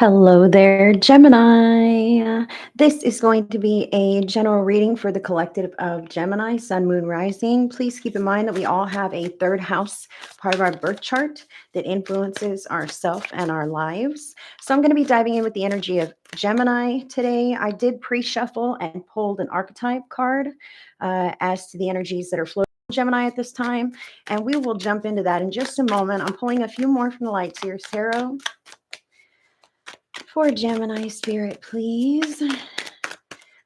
Hello there, Gemini. This is going to be a general reading for the collective of Gemini, Sun, Moon, Rising. Please keep in mind that we all have a third house part of our birth chart that influences our self and our lives. So I'm going to be diving in with the energy of Gemini today. I did pre-shuffle and pulled an archetype card as to the energies that are floating Gemini at this time, and we will jump into that in just a moment. I'm pulling a few more from the light seers tarot. For Gemini spirit, please.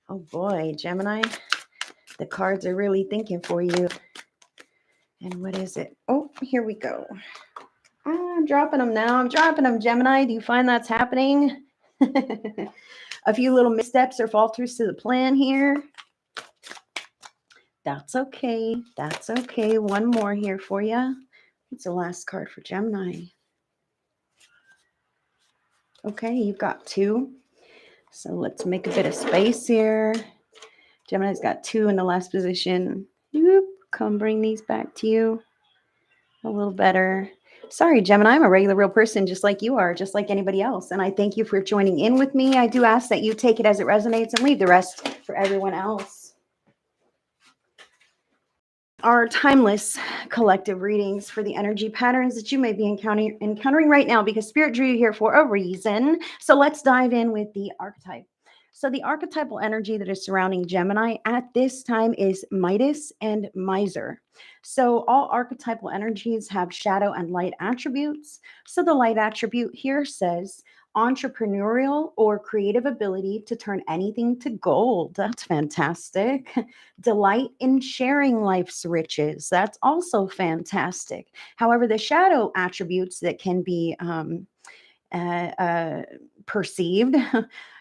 Oh boy, Gemini, the cards are really thinking for you. And what is it? Oh, here we go. I'm dropping them now. I'm dropping them, Gemini. Do you find that's happening? A few little missteps or fall throughs to the plan here. That's okay. That's okay. One more here for you. What's the last card for Gemini? Okay, you've got two. So let's make a bit of space here. Gemini's got two in the last position. Whoop, come bring these back to you a little better. Sorry, Gemini, I'm a regular real person just like you are, just like anybody else. And I thank you for joining in with me. I do ask that you take it as it resonates and leave the rest for everyone else. Our timeless collective readings for the energy patterns that you may be encountering right now, because Spirit drew you here for a reason. So let's dive in with the archetype. So the archetypal energy that is surrounding Gemini at this time is Midas and Miser. So all archetypal energies have shadow and light attributes. So the light attribute here says entrepreneurial or creative ability to turn anything to gold. That's fantastic. Delight in sharing life's riches. That's also fantastic. However, the shadow attributes that can be uh, uh, perceived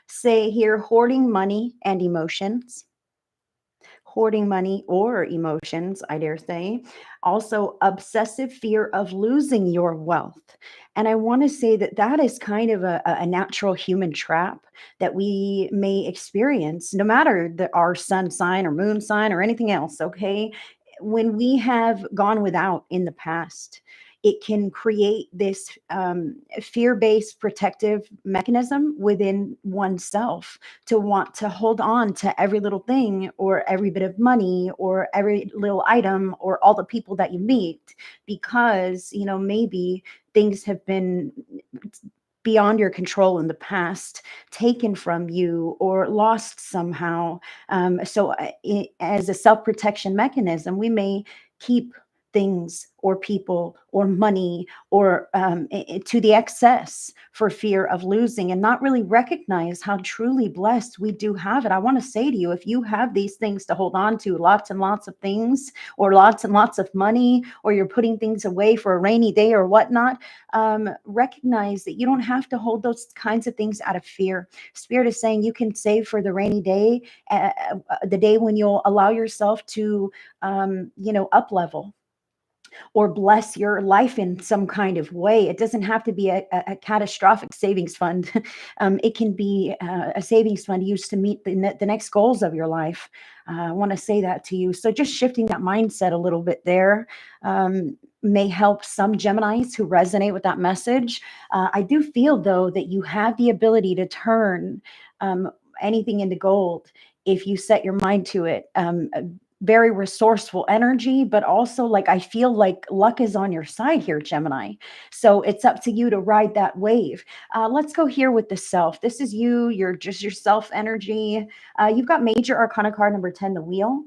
say here hoarding money and emotions. Hoarding money or emotions, I dare say. Also, obsessive fear of losing your wealth. And I want to say that that is kind of a natural human trap that we may experience, no matter our sun sign or moon sign or anything else, okay? When we have gone without in the past, it can create this fear based protective mechanism within oneself to want to hold on to every little thing or every bit of money or every little item or all the people that you meet, because maybe things have been beyond your control in the past, taken from you or lost somehow. As a self-protection mechanism, we may keep things or people or money or to the excess for fear of losing, and not really recognize how truly blessed we do have it. I want to say to you, if you have these things to hold on to, lots and lots of things or lots and lots of money, or you're putting things away for a rainy day or whatnot, recognize that you don't have to hold those kinds of things out of fear. Spirit is saying you can save for the rainy day, the day when you'll allow yourself to up level or bless your life in some kind of way. It doesn't have to be a catastrophic savings fund. It can be a savings fund used to meet the next goals of your life. I want to say that to you. So just shifting that mindset a little bit there may help some Geminis who resonate with that message. I do feel, though, that you have the ability to turn anything into gold if you set your mind to it. Very resourceful energy, but also, like, I feel like luck is on your side here, Gemini. So it's up to you to ride that wave. Let's go here with the self. This is you. You're just your self energy. You've got major arcana card number 10, the wheel.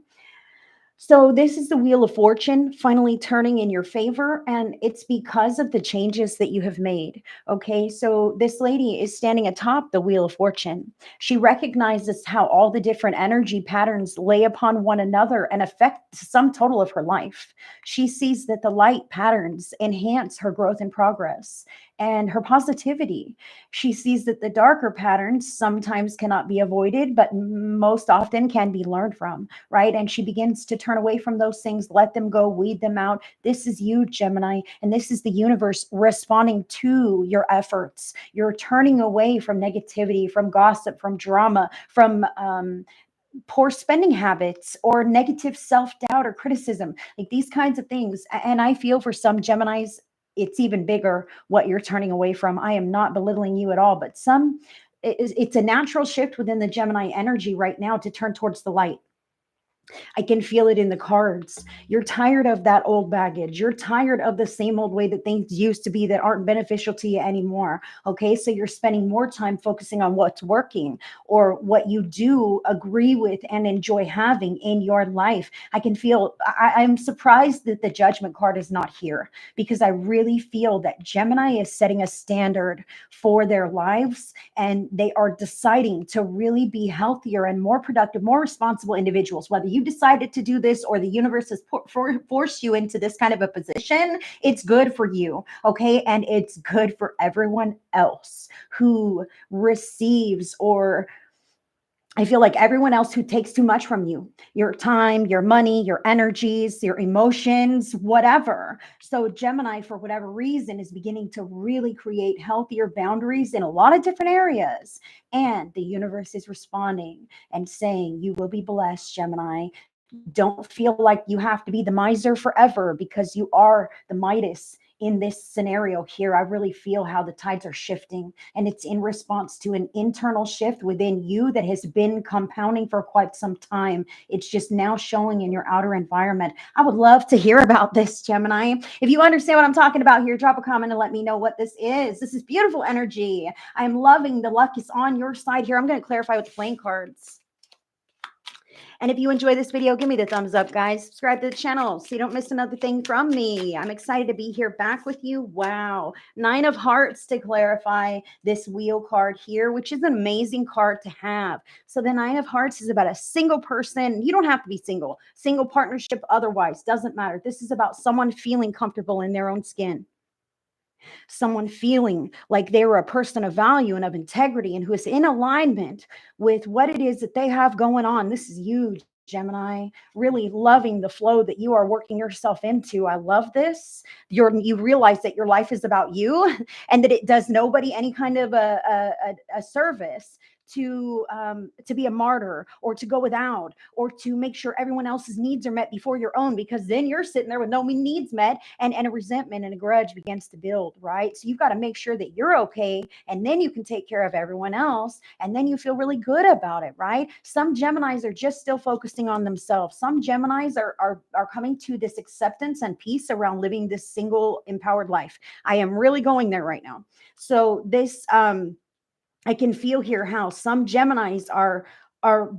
So this is the Wheel of Fortune finally turning in your favor, and it's because of the changes that you have made. Okay, so this lady is standing atop the Wheel of Fortune. She recognizes how all the different energy patterns lay upon one another and affect the sum total of her life. She sees that the light patterns enhance her growth and progress and her positivity. She sees that the darker patterns sometimes cannot be avoided, but most often can be learned from, right? And she begins to turn away from those things, let them go, weed them out. This is you, Gemini, and this is the universe responding to your efforts. You're turning away from negativity, from gossip, from drama, from poor spending habits or negative self-doubt or criticism, like these kinds of things. And I feel for some Geminis, it's even bigger what you're turning away from. I am not belittling you at all, but it's a natural shift within the Gemini energy right now to turn towards the light. I can feel it in the cards. You're tired of that old baggage. You're tired of the same old way that things used to be that aren't beneficial to you anymore. Okay. So you're spending more time focusing on what's working or what you do agree with and enjoy having in your life. I can feel, I'm surprised that the judgment card is not here, because I really feel that Gemini is setting a standard for their lives, and they are deciding to really be healthier and more productive, more responsible individuals. Whether you decided to do this or the universe has forced you into this kind of a position, it's good for you, okay? And it's good for everyone else who receives, or I feel like everyone else who takes too much from you, your time, your money, your energies, your emotions, whatever. So Gemini, for whatever reason, is beginning to really create healthier boundaries in a lot of different areas. And the universe is responding and saying, you will be blessed, Gemini. Don't feel like you have to be the miser forever, because you are the Midas in this scenario here. I really feel how the tides are shifting, and it's in response to an internal shift within you that has been compounding for quite some time. It's just now showing in your outer environment. I would love to hear about this, Gemini. If you understand what I'm talking about here, drop a comment and let me know what this is. This is beautiful energy. I'm loving the luck is on your side here. I'm going to clarify with the playing cards. And if you enjoy this video, give me the thumbs up, guys. Subscribe to the channel so you don't miss another thing from me. I'm excited to be here back with you. Wow. 9 of Hearts to clarify this wheel card here, which is an amazing card to have. So the 9 of Hearts is about a single person. You don't have to be single. Single partnership, otherwise, doesn't matter. This is about someone feeling comfortable in their own skin. Someone feeling like they were a person of value and of integrity and who is in alignment with what it is that they have going on. This is huge, Gemini. Really loving the flow that you are working yourself into. I love this. You realize that your life is about you and that it does nobody any kind of a service to be a martyr or to go without or to make sure everyone else's needs are met before your own, because then you're sitting there with no needs met, and a resentment and a grudge begins to build, right? So you've got to make sure that you're okay, and then you can take care of everyone else, and then you feel really good about it, right? Some Geminis are just still focusing on themselves. Some Geminis are coming to this acceptance and peace around living this single empowered life. I am really going there right now. So this I can feel here how some Geminis are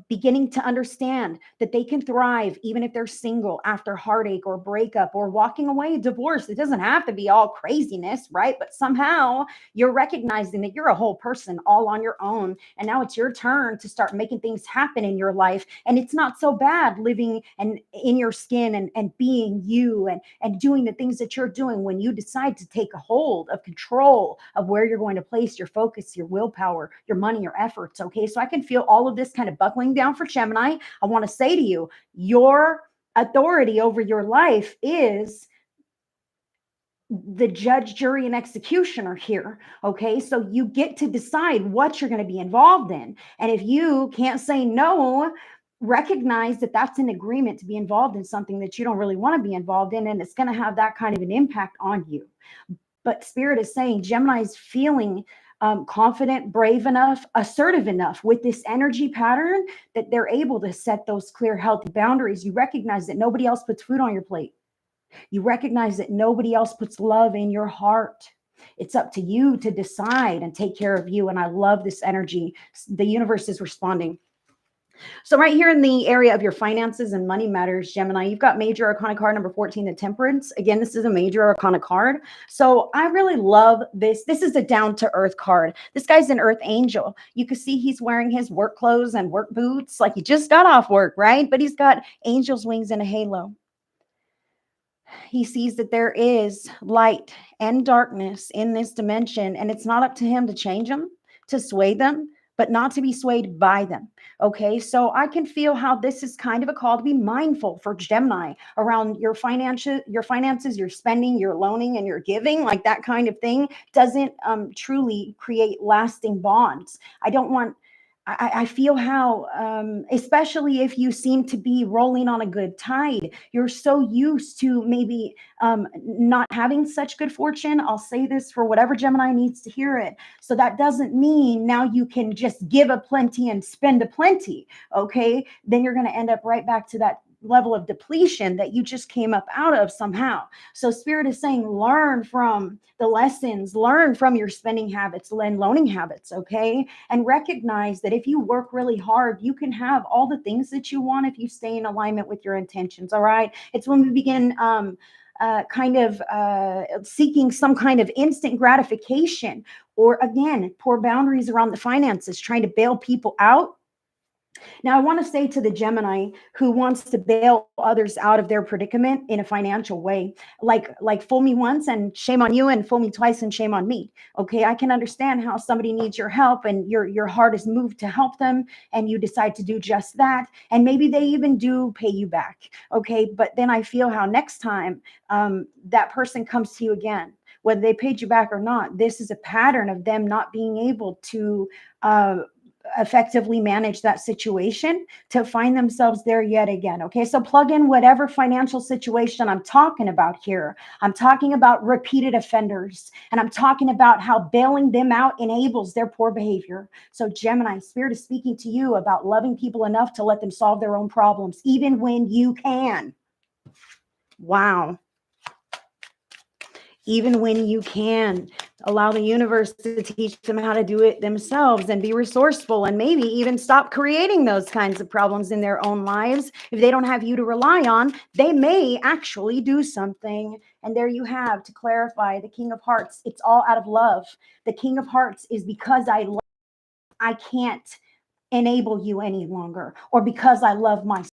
beginning to understand that they can thrive even if they're single after heartache or breakup or walking away, divorce. It doesn't have to be all craziness, right? But somehow you're recognizing that you're a whole person all on your own. And now it's your turn to start making things happen in your life. And it's not so bad living and in your skin and being you and doing the things that you're doing when you decide to take a hold of control of where you're going to place your focus, your willpower, your money, your efforts. Okay. So I can feel all of this kind of buckling down for Gemini. I want to say to you, your authority over your life is the judge, jury, and executioner here. Okay. So you get to decide what you're going to be involved in. And if you can't say no, recognize that that's an agreement to be involved in something that you don't really want to be involved in. And it's going to have that kind of an impact on you. But Spirit is saying Gemini is feeling confident, brave enough, assertive enough with this energy pattern that they're able to set those clear, healthy boundaries. You recognize that nobody else puts food on your plate. You recognize that nobody else puts love in your heart. It's up to you to decide and take care of you. And I love this energy. The universe is responding. So right here in the area of your finances and money matters, Gemini, you've got major arcana card number 14, the Temperance. Again, this is a major arcana card. So I really love this. This is a down to earth card. This guy's an earth angel. You can see he's wearing his work clothes and work boots like he just got off work, right? But he's got angel's wings and a halo. He sees that there is light and darkness in this dimension, and it's not up to him to change them, to sway them, but not to be swayed by them. Okay, so I can feel how this is kind of a call to be mindful for Gemini around your finances, your spending, your loaning, and your giving. Like that kind of thing doesn't truly create lasting bonds. I feel how, especially if you seem to be rolling on a good tide, you're so used to maybe not having such good fortune. I'll say this for whatever Gemini needs to hear it. So that doesn't mean now you can just give a plenty and spend a plenty. Okay. Then you're going to end up right back to that level of depletion that you just came up out of somehow. So Spirit is saying, learn from the lessons, learn from your spending habits and loaning habits. Okay. And recognize that if you work really hard, you can have all the things that you want if you stay in alignment with your intentions. All right. It's when we begin seeking some kind of instant gratification, or again, poor boundaries around the finances, trying to bail people out. Now, I want to say to the Gemini who wants to bail others out of their predicament in a financial way, like fool me once and shame on you, and fool me twice and shame on me. Okay, I can understand how somebody needs your help, and your heart is moved to help them, and you decide to do just that, and maybe they even do pay you back. Okay, but then I feel how next time that person comes to you again, whether they paid you back or not, this is a pattern of them not being able to effectively manage that situation, to find themselves there yet again. Okay, so plug in whatever financial situation I'm talking about here. I'm talking about repeated offenders, and I'm talking about how bailing them out enables their poor behavior. So Gemini, Spirit is speaking to you about loving people enough to let them solve their own problems, even when you can. Wow. Even when you can, allow the universe to teach them how to do it themselves, and be resourceful, and maybe even stop creating those kinds of problems in their own lives. If they don't have you to rely on, they may actually do something. And there you have, to clarify, the King of Hearts. It's all out of love. The King of Hearts is because I can't enable you any longer, or because I love myself.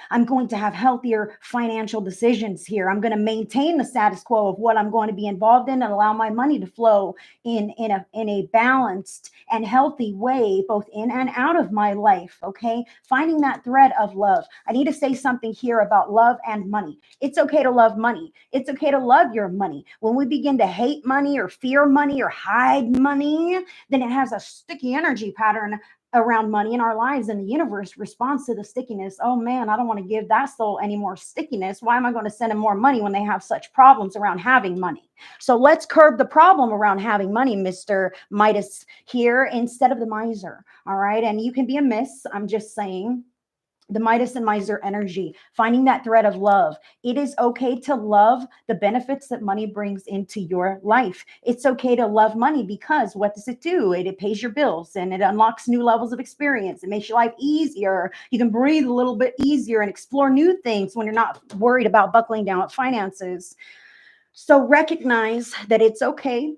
I'm going to have healthier financial decisions here. I'm going to maintain the status quo of what I'm going to be involved in, and allow my money to flow in a balanced and healthy way, both in and out of my life. Okay, finding that thread of love. I need to say something here about love and money. It's okay to love money. It's okay to love your money. When we begin to hate money, or fear money, or hide money, then it has a sticky energy pattern around money in our lives, and the universe responds to the stickiness. Oh man, I don't want to give that soul any more stickiness. Why am I going to send them more money when they have such problems around having money? So let's curb the problem around having money, Mr. Midas here, instead of the miser. All right. And you can be a miss. I'm just saying, the Midas and miser energy, finding that thread of love. It is okay to love the benefits that money brings into your life. It's okay to love money, because what does it do? It pays your bills, and it unlocks new levels of experience. It makes your life easier. You can breathe a little bit easier and explore new things when you're not worried about buckling down with finances. So recognize that it's okay.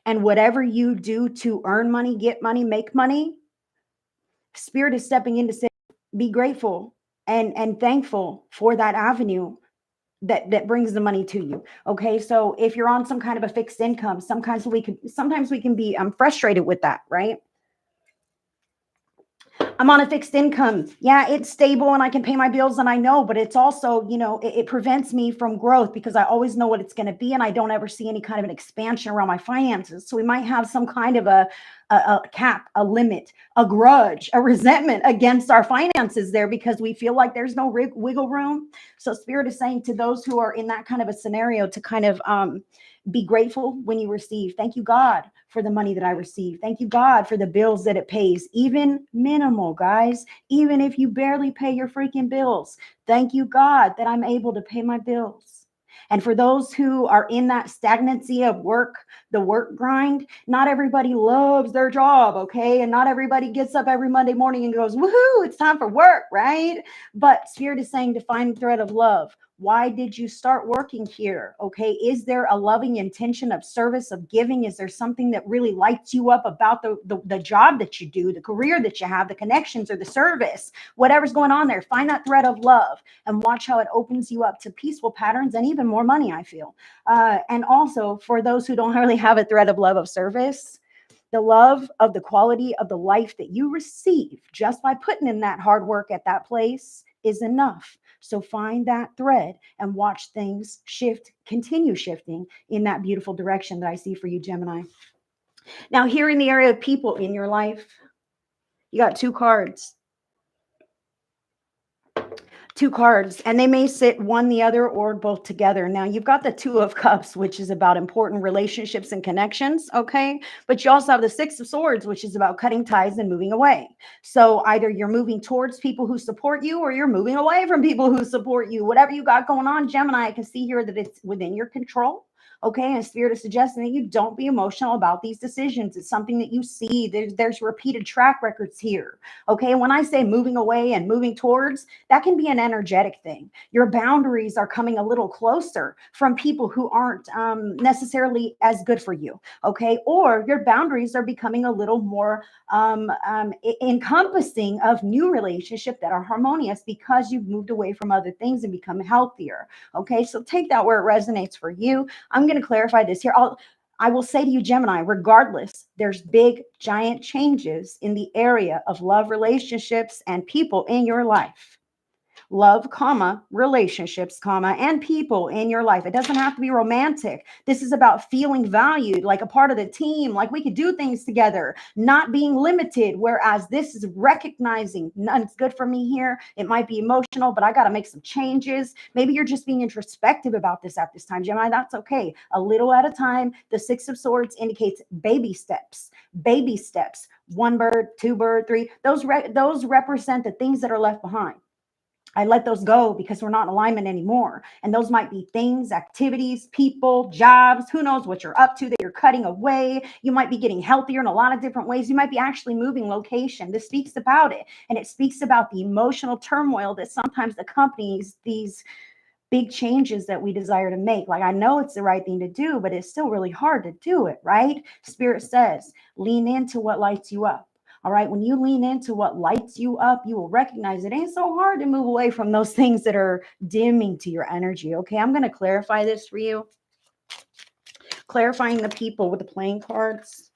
And whatever you do to earn money, get money, make money, Spirit is stepping in to say, be grateful and thankful for that avenue that brings the money to you. Okay, so if you're on some kind of a fixed income, sometimes we can be frustrated with that, right? I'm on a fixed income. Yeah, it's stable and I can pay my bills, and I know, but it's also, it prevents me from growth, because I always know what it's going to be, and I don't ever see any kind of an expansion around my finances. So we might have some kind of a cap, a limit, a grudge, a resentment against our finances there, because we feel like there's no wiggle room. So Spirit is saying to those who are in that kind of a scenario to kind of be grateful when you receive. Thank you, God, for the money that I receive. Thank you, God, for the bills that it pays, even minimal, guys. Even if you barely pay your freaking bills, thank you, God, that I'm able to pay my bills. And for those who are in that stagnancy of work, the work grind, not everybody loves their job, okay? And not everybody gets up every Monday morning and goes, woohoo, it's time for work, right? But Spirit is saying to find the thread of love. Why did you start working here? Okay. Is there a loving intention of service, of giving? Is there something that really lights you up about the job that you do, the career that you have, the connections, or the service? Whatever's going on there, find that thread of love and watch how it opens you up to peaceful patterns and even more money, I feel. And also, for those who don't really have a thread of love of service, the love of the quality of the life that you receive just by putting in that hard work at that place is enough. So find that thread and watch things shift, continue shifting in that beautiful direction that I see for you, Gemini. Now, here in the area of people in your life, you got two cards. Two cards, and they may sit one the other or both together. Now you've got the Two of Cups, which is about important relationships and connections, okay? But you also have the Six of Swords, which is about cutting ties and moving away. So either you're moving towards people who support you, or you're moving away from people who support you. Whatever you got going on, Gemini, I can see here that it's within your control. Okay, and Spirit is suggesting that you don't be emotional about these decisions. It's something that you see. There's repeated track records here. Okay, when I say moving away and moving towards, that can be an energetic thing. Your boundaries are coming a little closer from people who aren't necessarily as good for you. Okay, or your boundaries are becoming a little more encompassing of new relationships that are harmonious because you've moved away from other things and become healthier. Okay, so take that where it resonates for you. I'm going to clarify this here. I will say to you, Gemini, regardless, there's big, giant changes in the area of love, relationships, and people in your life. Love, comma, relationships, comma, and people in your life. It doesn't have to be romantic. This is about feeling valued, like a part of the team, like we could do things together, not being limited. Whereas this is recognizing none's good for me here. It might be emotional, but I got to make some changes. Maybe you're just being introspective about this at this time, Gemini. That's okay. A little at a time. The Six of Swords indicates baby steps. Baby steps. One bird, two bird, three. Those represent the things that are left behind. I let those go because we're not in alignment anymore. And those might be things, activities, people, jobs, who knows what you're up to that you're cutting away. You might be getting healthier in a lot of different ways. You might be actually moving location. This speaks about it. And it speaks about the emotional turmoil that sometimes accompanies these big changes that we desire to make. Like, I know it's the right thing to do, but it's still really hard to do it, right? Spirit says, lean into what lights you up. All right. When you lean into what lights you up, you will recognize it ain't so hard to move away from those things that are dimming to your energy. Okay. I'm going to clarify this for you. Clarifying the people with the playing cards.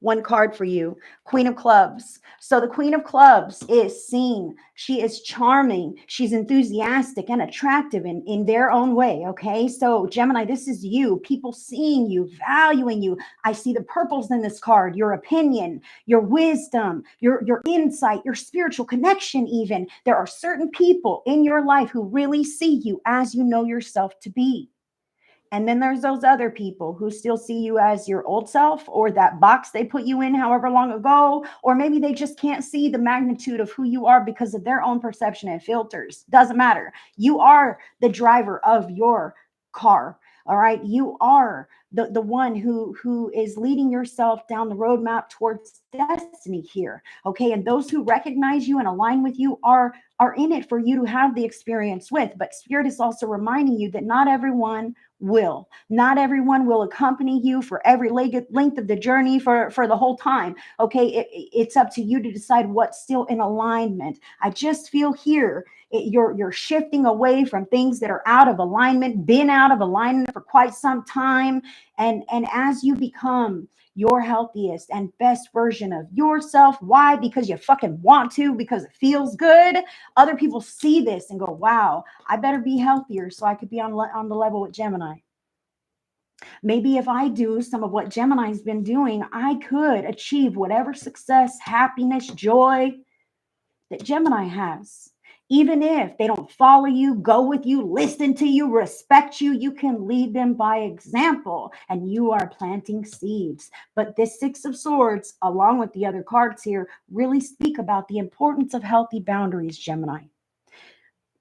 One card for you, Queen of Clubs. So the Queen of Clubs is seen. She is charming. She's enthusiastic and attractive in their own way. Okay. So Gemini, this is you. People seeing you, valuing you. I see the purples in this card, your opinion, your wisdom, your insight, your spiritual connection even. There are certain people in your life who really see you as you know yourself to be. And then there's those other people who still see you as your old self, or that box they put you in however long ago, or maybe they just can't see the magnitude of who you are because of their own perception and filters. Doesn't matter. You are the driver of your car. All right. You are the one who is leading yourself down the roadmap towards destiny here. Okay. And those who recognize you and align with you are in it for you to have the experience with. But Spirit is also reminding you that not everyone will. Not everyone will accompany you for every length of the journey for the whole time. Okay, it's up to you to decide what's still in alignment. I just feel here you're shifting away from things that are out of alignment, been out of alignment for quite some time, and as you become your healthiest and best version of yourself. Why? Because you fucking want to, because it feels good. Other people see this and go, wow, I better be healthier so I could be on the level with Gemini. Maybe if I do some of what Gemini's been doing, I could achieve whatever success, happiness, joy that Gemini has. Even if they don't follow you, go with you, listen to you, respect you, you can lead them by example, and you are planting seeds. But this Six of Swords, along with the other cards here, really speak about the importance of healthy boundaries, Gemini.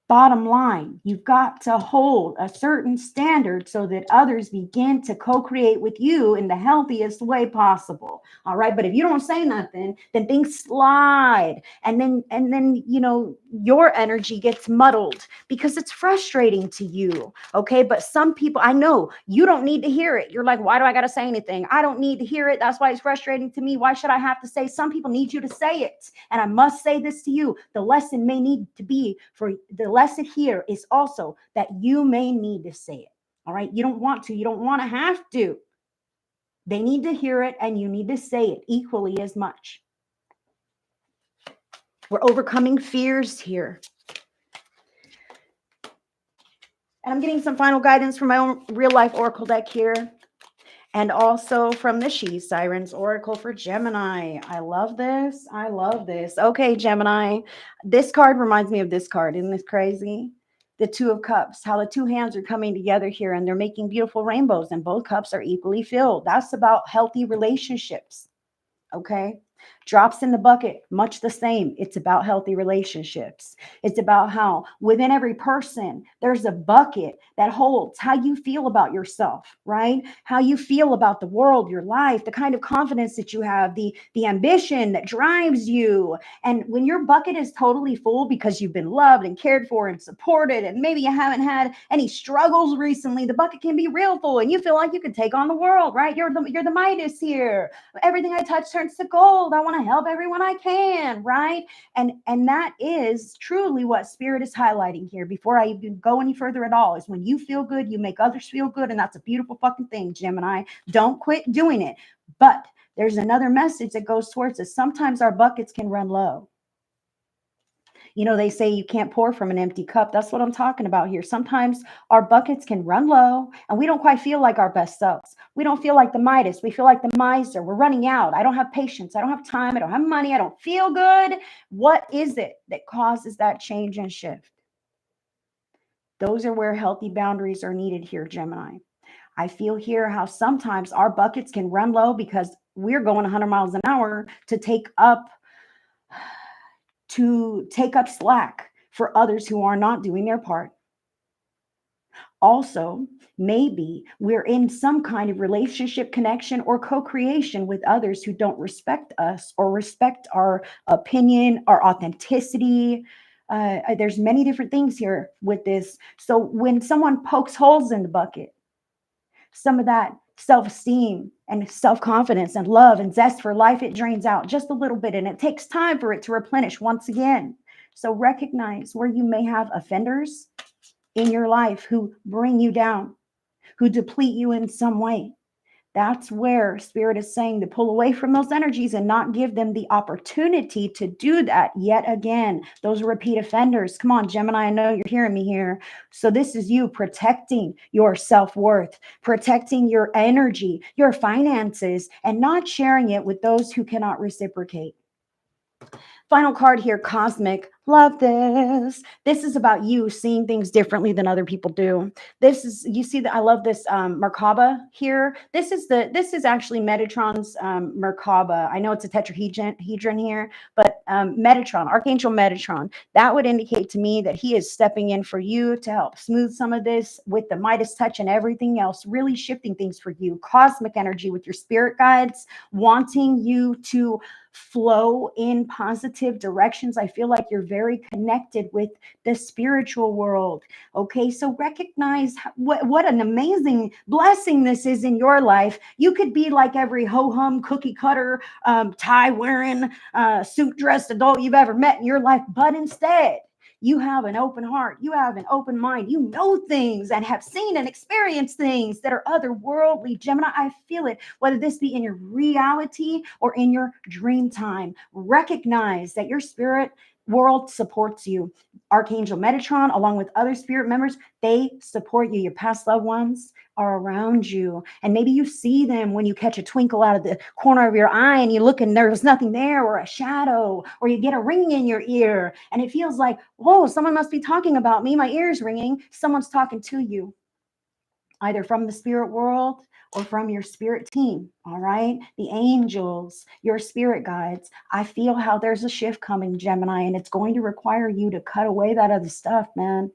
Bottom line, you've got to hold a certain standard so that others begin to co-create with you in the healthiest way possible. All right. But if you don't say nothing, then things slide. And then, your energy gets muddled because it's frustrating to you. Okay. But some people, I know you don't need to hear it. You're like, why do I got to say anything? I don't need to hear it. That's why it's frustrating to me. Why should I have to say? Some people need you to say it. And I must say this to you. The lesson may need to be for the lesson here is also that you may need to say it. All right. You don't want to. You don't want to have to. They need to hear it, and you need to say it equally as much. We're overcoming fears here. And I'm getting some final guidance from my own real life oracle deck here. And also from the She Sirens Oracle for Gemini. I love this. I love this. Okay, Gemini. This card reminds me of this card. Isn't this crazy? The Two of Cups, how the two hands are coming together here and they're making beautiful rainbows and both cups are equally filled. That's about healthy relationships. Okay. Drops in the bucket, much the same. It's about healthy relationships. It's about how within every person, there's a bucket that holds how you feel about yourself, right? How you feel about the world, your life, the kind of confidence that you have, the ambition that drives you. And when your bucket is totally full because you've been loved and cared for and supported, and maybe you haven't had any struggles recently, the bucket can be real full and you feel like you can take on the world, right? You're the Midas here. Everything I touch turns to gold. I want to help everyone I can, right? And that is truly what Spirit is highlighting here before I even go any further at all, is when you feel good, you make others feel good, and that's a beautiful fucking thing, Gemini. Don't quit doing it. But there's another message that goes towards us. Sometimes our buckets can run low. You know, they say you can't pour from an empty cup. That's what I'm talking about here. Sometimes our buckets can run low and we don't quite feel like our best selves. We don't feel like the Midas. We feel like the miser. We're running out. I don't have patience. I don't have time. I don't have money. I don't feel good. What is it that causes that change and shift? Those are where healthy boundaries are needed here, Gemini. I feel here how sometimes our buckets can run low because we're going 100 miles an hour to take up slack for others who are not doing their part. Also, maybe we're in some kind of relationship connection or co-creation with others who don't respect us or respect our opinion, our authenticity. There's many different things here with this. So when someone pokes holes in the bucket, some of that self-esteem and self-confidence and love and zest for life, it drains out just a little bit and it takes time for it to replenish once again. So recognize where you may have offenders in your life who bring you down, who deplete you in some way. That's where Spirit is saying to pull away from those energies and not give them the opportunity to do that yet again. Those repeat offenders. Come on, Gemini, I know you're hearing me here. So this is you protecting your self-worth, protecting your energy, your finances, and not sharing it with those who cannot reciprocate. Final card here, Cosmic. Love this. This is about you seeing things differently than other people do. This is, you see that I love this Merkaba here. This is actually Metatron's Merkaba. I know it's a tetrahedron here, but Metatron, Archangel Metatron, that would indicate to me that he is stepping in for you to help smooth some of this with the Midas touch and everything else, really shifting things for you. Cosmic energy with your spirit guides, wanting you to flow in positive directions. I feel like you're very connected with the spiritual world. Okay, so recognize what an amazing blessing this is in your life. You could be like every ho-hum cookie cutter, tie wearing, suit dressed adult you've ever met in your life, but instead you have an open heart, you have an open mind, you know things and have seen and experienced things that are otherworldly. Gemini, I feel it, whether this be in your reality or in your dream time. Recognize that your spirit world supports you. Archangel Metatron, along with other spirit members, they support you. Your past loved ones are around you. And maybe you see them when you catch a twinkle out of the corner of your eye and you look and there was nothing there, or a shadow, or you get a ring in your ear and it feels like, whoa, someone must be talking about me. My ear's ringing. Someone's talking to you, either from the spirit world or from your spirit team. All right. The angels, your spirit guides. I feel how there's a shift coming, Gemini, and it's going to require you to cut away that other stuff, man.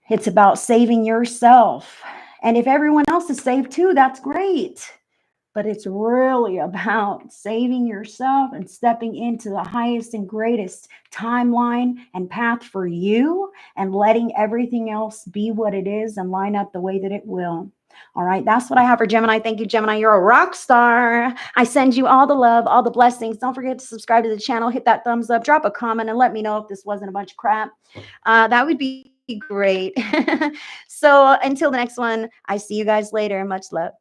It's about saving yourself. And if everyone else is saved too, that's great. But it's really about saving yourself and stepping into the highest and greatest timeline and path for you and letting everything else be what it is and line up the way that it will. All right, that's what I have for Gemini. Thank you, Gemini. You're a rock star. I send you all the love, all the blessings. Don't forget to subscribe to the channel, hit that thumbs up, drop a comment, and let me know if this wasn't a bunch of crap. That would be great. So until the next one, I see you guys later. Much love.